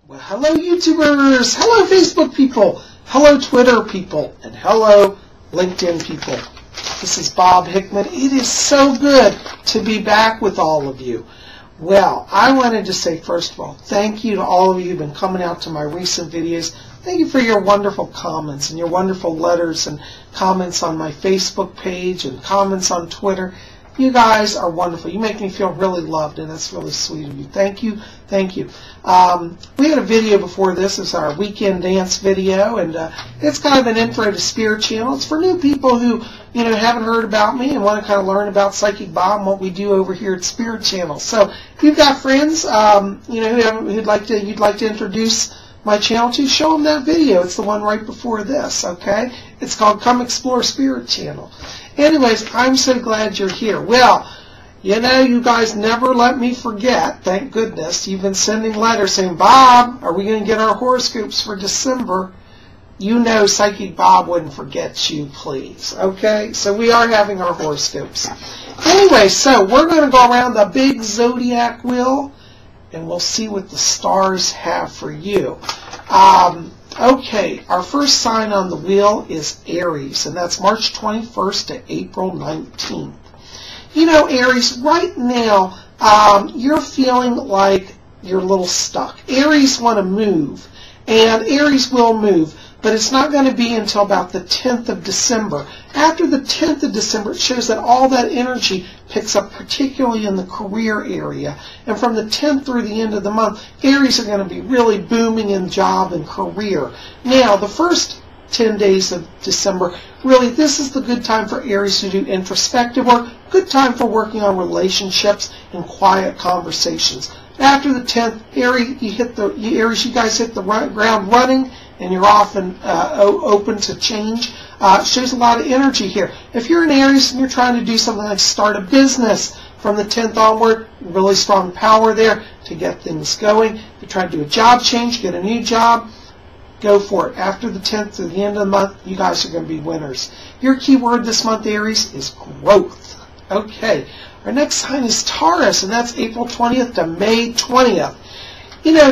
Well, hello YouTubers, hello Facebook people, hello Twitter people, and hello LinkedIn people. This is Bob Hickman. It is so good to be back with all of you. Well, I wanted to say, first of all, thank you to all of you who've been coming out to my recent videos. Thank you for your wonderful comments and your wonderful letters and comments on my Facebook page and comments on Twitter. You guys are wonderful. You make me feel really loved, and that's really sweet of you. Thank you. Thank you. We had a video before this. It's our weekend dance video, and it's kind of an intro to Spirit Channel. It's for new people who, haven't heard about me and want to kind of learn about Psychic Bob and what we do over here at Spirit Channel. So if you've got friends, you'd like to introduce my channel to, show them that video. It's the one right before this, okay? It's called Come Explore Spirit Channel. Anyways, I'm so glad you're here. Well, you guys never let me forget, thank goodness. You've been sending letters saying, Bob, are we going to get our horoscopes for December? You know Psychic Bob wouldn't forget you, please. Okay? So we are having our horoscopes. Anyway, so we're going to go around the big Zodiac wheel, and we'll see what the stars have for you. Okay, our first sign on the wheel is Aries, and that's March 21st to April 19th. Aries, right now, you're feeling like you're a little stuck. Aries want to move, and Aries will move, but it's not going to be until about the 10th of December. After the 10th of December, it shows that all that energy picks up, particularly in the career area. And from the 10th through the end of the month, Aries are going to be really booming in job and career. Now, the first 10 days of December, really, this is the good time for Aries to do introspective work, good time for working on relationships and quiet conversations. After the 10th, Aries, you guys hit the ground running, and you're off and open to change. Shows a lot of energy here. If you're an Aries and you're trying to do something like start a business from the 10th onward, really strong power there to get things going. If you're trying to do a job change, get a new job, go for it. After the 10th to the end of the month, you guys are going to be winners. Your key word this month, Aries, is growth. Okay, our next sign is Taurus, and that's April 20th to May 20th.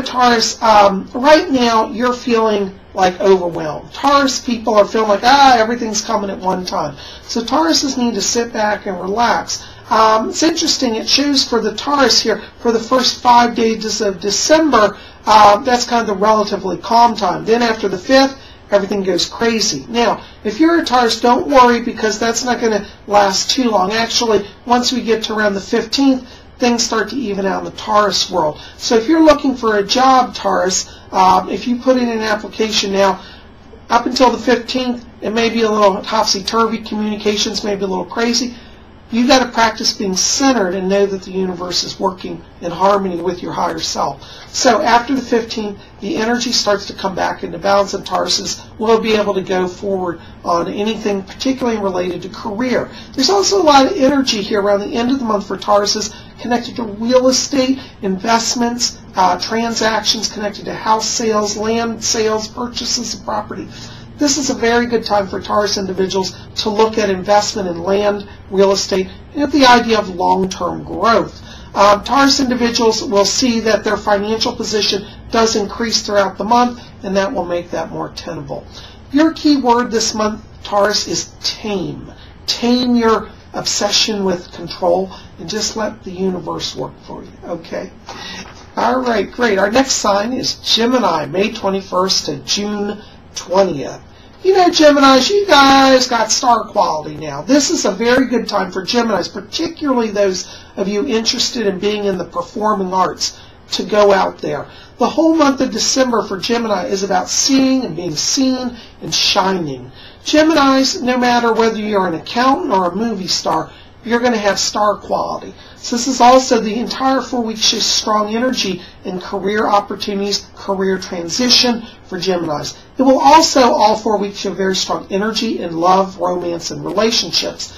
Taurus, right now you're feeling like overwhelmed. Taurus people are feeling like, everything's coming at one time. So Tauruses need to sit back and relax. It's interesting, it shows for the Taurus here, for the first 5 days of December, that's kind of the relatively calm time. Then after the 5th, everything goes crazy. Now, if you're a Taurus, don't worry, because that's not going to last too long. Actually, once we get to around the 15th, things start to even out in the Taurus world. So if you're looking for a job, Taurus, if you put in an application now, up until the 15th, it may be a little topsy-turvy, communications may be a little crazy. You've got to practice being centered and know that the universe is working in harmony with your higher self. So after the 15th, the energy starts to come back into balance, and Tauruses will be able to go forward on anything particularly related to career. There's also a lot of energy here around the end of the month for Tauruses connected to real estate, investments, transactions connected to house sales, land sales, purchases of property. This is a very good time for Taurus individuals to look at investment in land, real estate, and the idea of long-term growth. Taurus individuals will see that their financial position does increase throughout the month, and that will make that more tenable. Your key word this month, Taurus, is tame. Tame your obsession with control and just let the universe work for you, okay? All right, great. Our next sign is Gemini, May 21st to June 20th. Geminis, you guys got star quality now. This is a very good time for Geminis, particularly those of you interested in being in the performing arts, to go out there. The whole month of December for Gemini is about seeing and being seen and shining. Geminis, no matter whether you're an accountant or a movie star, you're going to have star quality. So this is also the entire 4 weeks shows strong energy in career opportunities, career transition for Geminis. It will also, all 4 weeks, show very strong energy in love, romance, and relationships.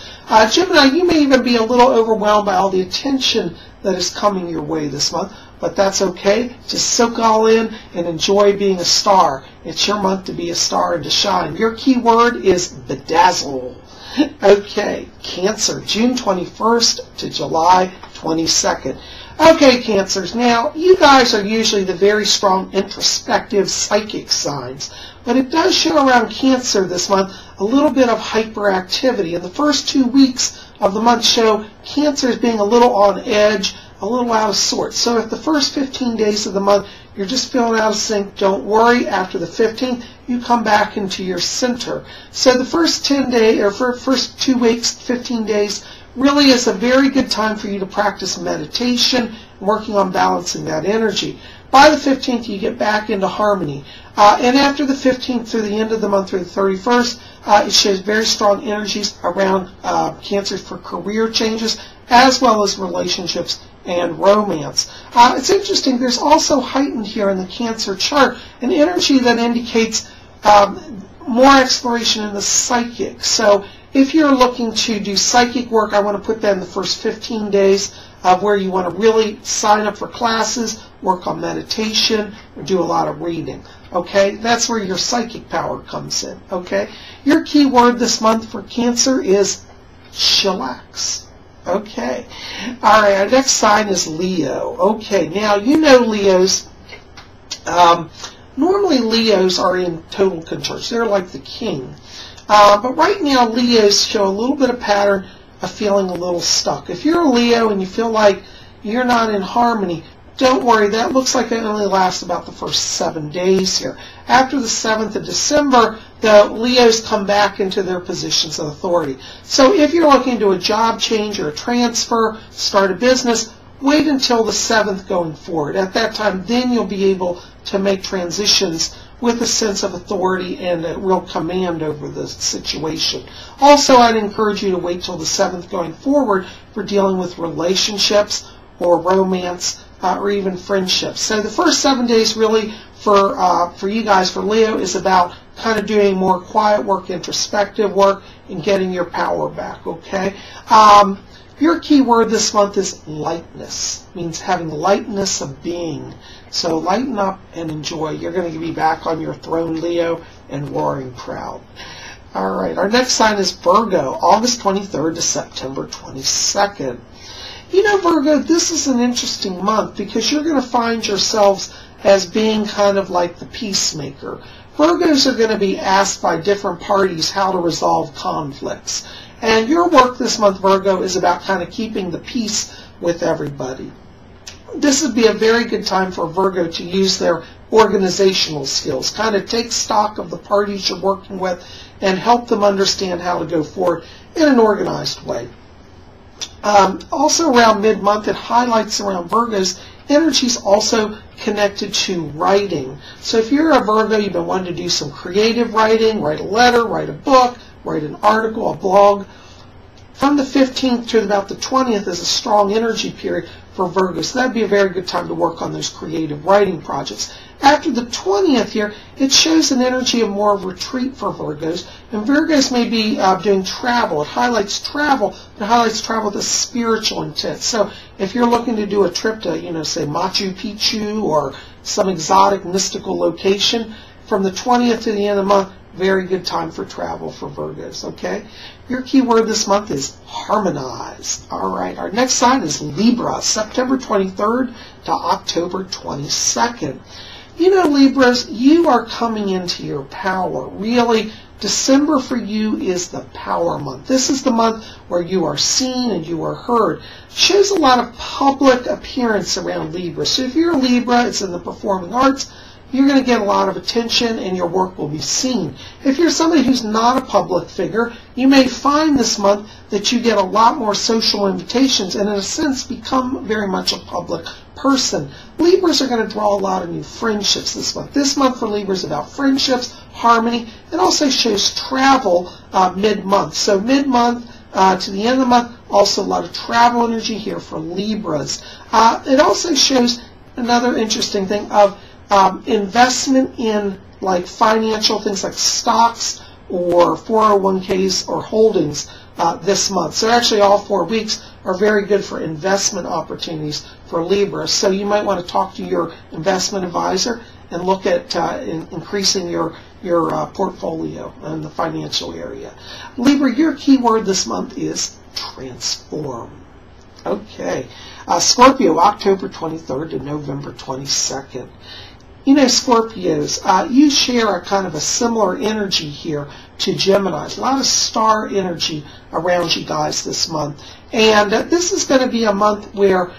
Gemini, you may even be a little overwhelmed by all the attention that is coming your way this month, but that's okay. Just soak it all in and enjoy being a star. It's your month to be a star and to shine. Your key word is bedazzle. Okay, Cancer, June 21st to July 22nd. Okay, Cancers. Now, you guys are usually the very strong introspective psychic signs, but it does show around Cancer this month a little bit of hyperactivity. And the first 2 weeks of the month show Cancer as being a little on edge, a little out of sorts. So if the first 15 days of the month you're just feeling out of sync, don't worry. After the 15th, you come back into your center. So the first 10 days, or first 2 weeks, 15 days, really is a very good time for you to practice meditation, working on balancing that energy. By the 15th, you get back into harmony. And after the 15th through the end of the month, through the 31st, it shows very strong energies around Cancer for career changes, as well as relationships and romance. It's interesting, there's also heightened here in the Cancer chart an energy that indicates more exploration in the psychic. So if you're looking to do psychic work, I want to put that in the first 15 days where you want to really sign up for classes, work on meditation, or do a lot of reading. Okay, that's where your psychic power comes in. Okay, your key word this month for Cancer is chillax. Okay, all right, our next sign is Leo. Okay, now you know Leos. Normally Leos are in total control. They're like the king. But right now Leos show a little bit of pattern of feeling a little stuck. If you're a Leo and you feel like you're not in harmony, don't worry, that looks like it only lasts about the first 7 days here. After the 7th of December, the Leos come back into their positions of authority. So if you're looking to a job change or a transfer, start a business, wait until the 7th going forward. At that time, then you'll be able to make transitions with a sense of authority and a real command over the situation. Also, I'd encourage you to wait till the 7th going forward for dealing with relationships or romance or even friendships. So the first 7 days really for you guys, for Leo, is about kind of doing more quiet work, introspective work, and getting your power back, okay? Your key word this month is lightness. It means having lightness of being. So lighten up and enjoy. You're going to be back on your throne, Leo, and roaring proud. All right, our next sign is Virgo, August 23rd to September 22nd. You know, Virgo, this is an interesting month because you're going to find yourselves as being kind of like the peacemaker. Virgos are going to be asked by different parties how to resolve conflicts. And your work this month, Virgo, is about kind of keeping the peace with everybody. This would be a very good time for Virgo to use their organizational skills, kind of take stock of the parties you're working with and help them understand how to go forward in an organized way. Also around mid-month, it highlights around Virgo's energies also connected to writing. So if you're a Virgo, you've been wanting to do some creative writing, write a letter, write a book, write an article, a blog. From the 15th to about the 20th is a strong energy period for Virgo. So that would be a very good time to work on those creative writing projects. After the 20th here, it shows an energy of more retreat for Virgos. And Virgos may be doing travel. It highlights travel, but it highlights travel with a spiritual intent. So if you're looking to do a trip to, say Machu Picchu or some exotic mystical location, from the 20th to the end of the month, very good time for travel for Virgos, okay? Your key word this month is harmonize. All right, our next sign is Libra, September 23rd to October 22nd. You know, Libras, you are coming into your power. Really, December for you is the power month. This is the month where you are seen and you are heard. It shows a lot of public appearance around Libra. So if you're a Libra, it's in the performing arts, you're going to get a lot of attention and your work will be seen. If you're somebody who's not a public figure, you may find this month that you get a lot more social invitations and in a sense become very much a public person. Libras are going to draw a lot of new friendships this month. This month for Libras is about friendships, harmony. It also shows travel mid-month. So mid-month to the end of the month, also a lot of travel energy here for Libras. It also shows another interesting thing of investment in like financial things like stocks or 401ks or holdings this month. So actually all 4 weeks are very good for investment opportunities for Libra. So you might want to talk to your investment advisor and look at increasing your portfolio in the financial area. Libra, your key word this month is transform. Okay. Scorpio, October 23rd to November 22nd. You know, Scorpios, you share a kind of a similar energy here to Geminis. A lot of star energy around you guys this month. And this is going to be a month where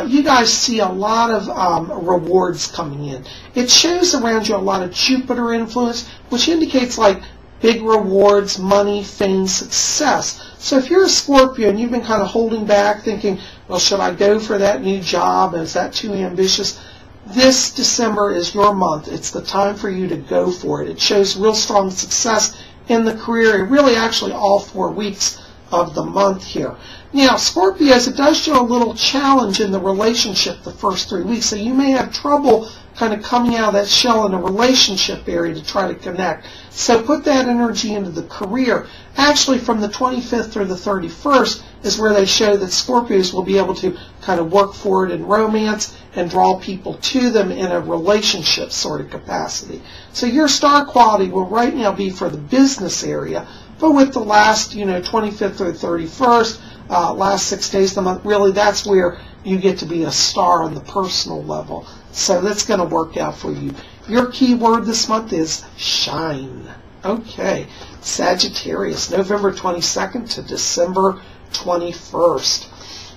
you guys see a lot of rewards coming in. It shows around you a lot of Jupiter influence, which indicates like big rewards, money, fame, success. So if you're a Scorpio and you've been kind of holding back thinking, well, should I go for that new job? Is that too ambitious? This December is your month. It's the time for you to go for it. It shows real strong success in the career, really actually all 4 weeks of the month here. Now, Scorpios, it does show a little challenge in the relationship the first 3 weeks, so you may have trouble kind of coming out of that shell in a relationship area to try to connect. So put that energy into the career. Actually, from the 25th through the 31st is where they show that Scorpios will be able to kind of work for it in romance and draw people to them in a relationship sort of capacity. So your star quality will right now be for the business area, but with the last, 25th through 31st, last 6 days of the month, really that's where you get to be a star on the personal level. So that's going to work out for you. Your key word this month is shine. Okay, Sagittarius, November 22nd to December 21st.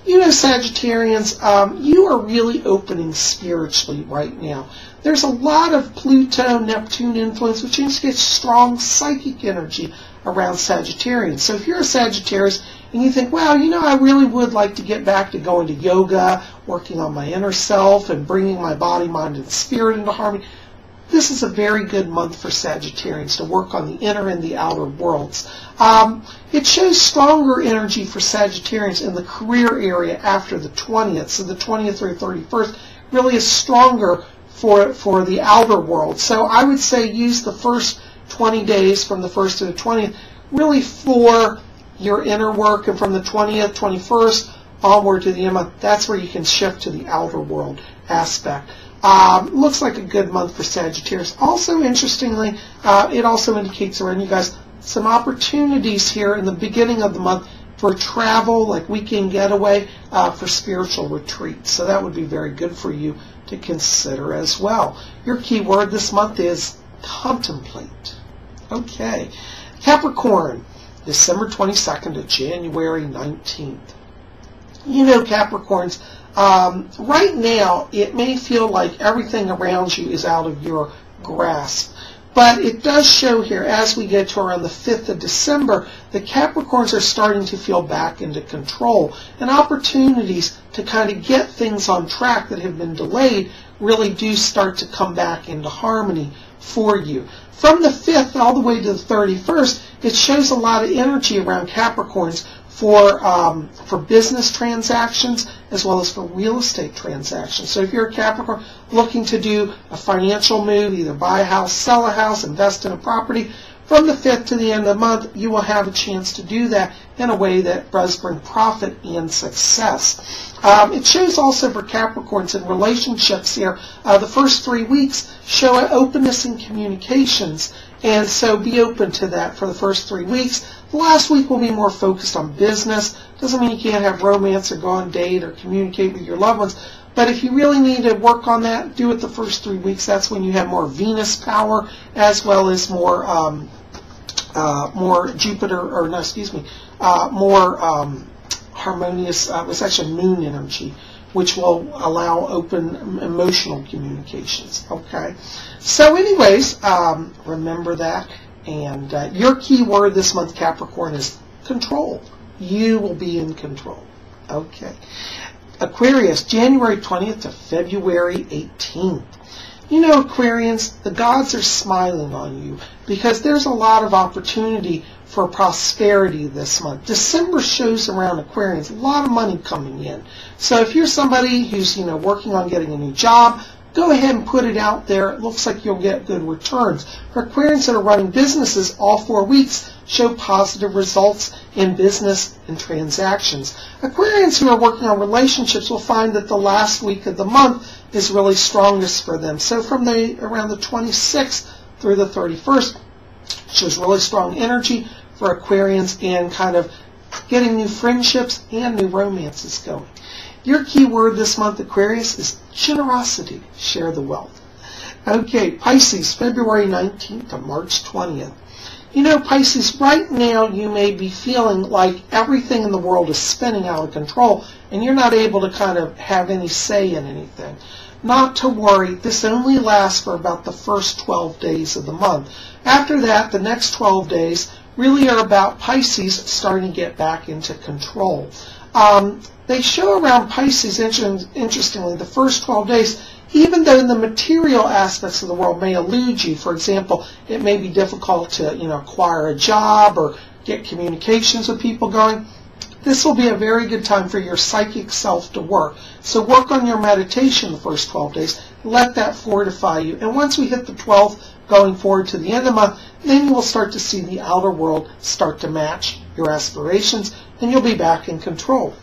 You know, Sagittarians, you are really opening spiritually right now. There's a lot of Pluto, Neptune influence, which indicates strong psychic energy around Sagittarians. So if you're a Sagittarius and you think, well, I really would like to get back to going to yoga, working on my inner self, and bringing my body, mind, and spirit into harmony, this is a very good month for Sagittarians to work on the inner and the outer worlds. It shows stronger energy for Sagittarians in the career area after the 20th. So the 20th through 31st really is stronger for the outer world. So I would say use the first 20 days from the 1st to the 20th really for your inner work, and from the 20th, 21st onward to the end month, that's where you can shift to the outer world aspect. Looks like a good month for Sagittarius. Also, interestingly, it also indicates around you guys some opportunities here in the beginning of the month for travel, like weekend getaway, for spiritual retreats. So that would be very good for you to consider as well. Your key word this month is contemplate. Okay. Capricorn, December 22nd to January 19th. You know, Capricorns, right now it may feel like everything around you is out of your grasp. But it does show here, as we get to around the 5th of December, the Capricorns are starting to feel back into control. And opportunities to kind of get things on track that have been delayed really do start to come back into harmony for you. From the 5th all the way to the 31st, it shows a lot of energy around Capricorns for business transactions as well as for real estate transactions. So if you're a Capricorn looking to do a financial move, either buy a house, sell a house, invest in a property, from the 5th to the end of the month, you will have a chance to do that in a way that does bring profit and success. It shows also for Capricorns in relationships here, the first 3 weeks show an openness in communications, and so be open to that for the first 3 weeks. The last week will be more focused on business. Doesn't mean you can't have romance or go on a date or communicate with your loved ones, but if you really need to work on that, do it the first 3 weeks. That's when you have more Venus power as well as more Jupiter, or no, excuse me, more harmonious, it's actually moon energy, which will allow open emotional communications. Okay, so anyways, remember that. And your key word this month, Capricorn, is control. You will be in control. Okay. Aquarius, January 20th to February 18th. You know, Aquarians, the gods are smiling on you because there's a lot of opportunity for prosperity this month. December shows around Aquarians a lot of money coming in. So if you're somebody who's, working on getting a new job, go ahead and put it out there. It looks like you'll get good returns. For Aquarians that are running businesses, all 4 weeks show positive results in business and transactions. Aquarians who are working on relationships will find that the last week of the month is really strongest for them. So from around the 26th through the 31st, shows really strong energy for Aquarians and kind of getting new friendships and new romances going. Your key word this month, Aquarius, is generosity. Share the wealth. Okay, Pisces, February 19th to March 20th. You know, Pisces, right now you may be feeling like everything in the world is spinning out of control and you're not able to kind of have any say in anything. Not to worry, this only lasts for about the first 12 days of the month. After that, the next 12 days really are about Pisces starting to get back into control. They show around Pisces, interestingly, the first 12 days, even though the material aspects of the world may elude you. For example, it may be difficult to, acquire a job or get communications with people going. This will be a very good time for your psychic self to work. So work on your meditation the first 12 days. Let that fortify you. And once we hit the 12th, going forward to the end of the month, then you will start to see the outer world start to match your aspirations, and you'll be back in control.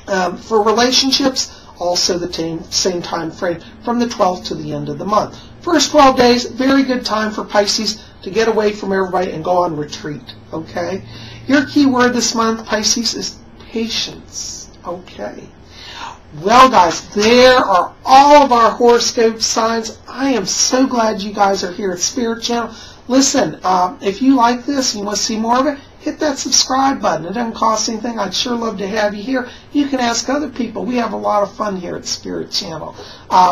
For relationships, also the same time frame from the 12th to the end of the month. First 12 days, very good time for Pisces to get away from everybody and go on retreat, okay? Your key word this month, Pisces, is patience, okay? Well, guys, there are all of our horoscope signs. I am so glad you guys are here at Spirit Channel. Listen, if you like this and you want to see more of it, hit that subscribe button. It doesn't cost anything. I'd sure love to have you here. You can ask other people. We have a lot of fun here at Spirit Channel.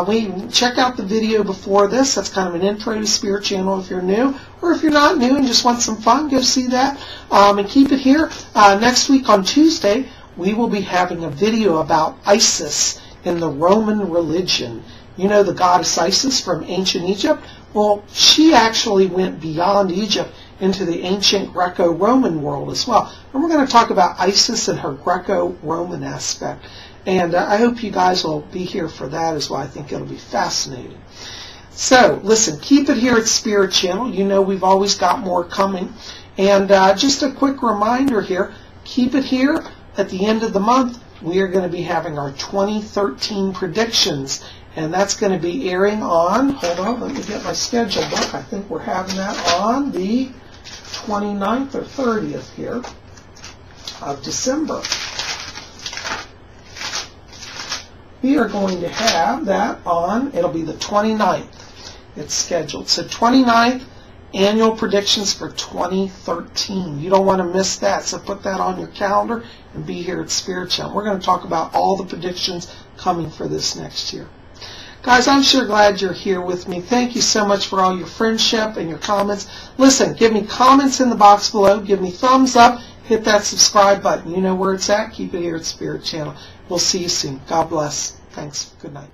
We check out the video before this. That's kind of an intro to Spirit Channel if you're new. Or if you're not new and just want some fun, go see that. And keep it here. Next week on Tuesday, we will be having a video about Isis in the Roman religion. You know the goddess Isis from ancient Egypt? Well, she actually went beyond Egypt into the ancient Greco-Roman world as well. And we're going to talk about Isis and her Greco-Roman aspect. And I hope you guys will be here for that as well. I think it'll be fascinating. So, listen, keep it here at Spirit Channel. You know we've always got more coming. And just a quick reminder here, keep it here. At the end of the month, we are going to be having our 2013 predictions. And that's going to be airing on, hold on, let me get my schedule book. I think we're having that on the 29th or 30th here of December. We are going to have that on, it'll be the 29th. It's scheduled. So 29th, annual predictions for 2013. You don't want to miss that, so put that on your calendar and be here at Spirit Channel. We're going to talk about all the predictions coming for this next year. Guys, I'm sure glad you're here with me. Thank you so much for all your friendship and your comments. Listen, give me comments in the box below. Give me thumbs up. Hit that subscribe button. You know where it's at. Keep it here at Spirit Channel. We'll see you soon. God bless. Thanks. Good night.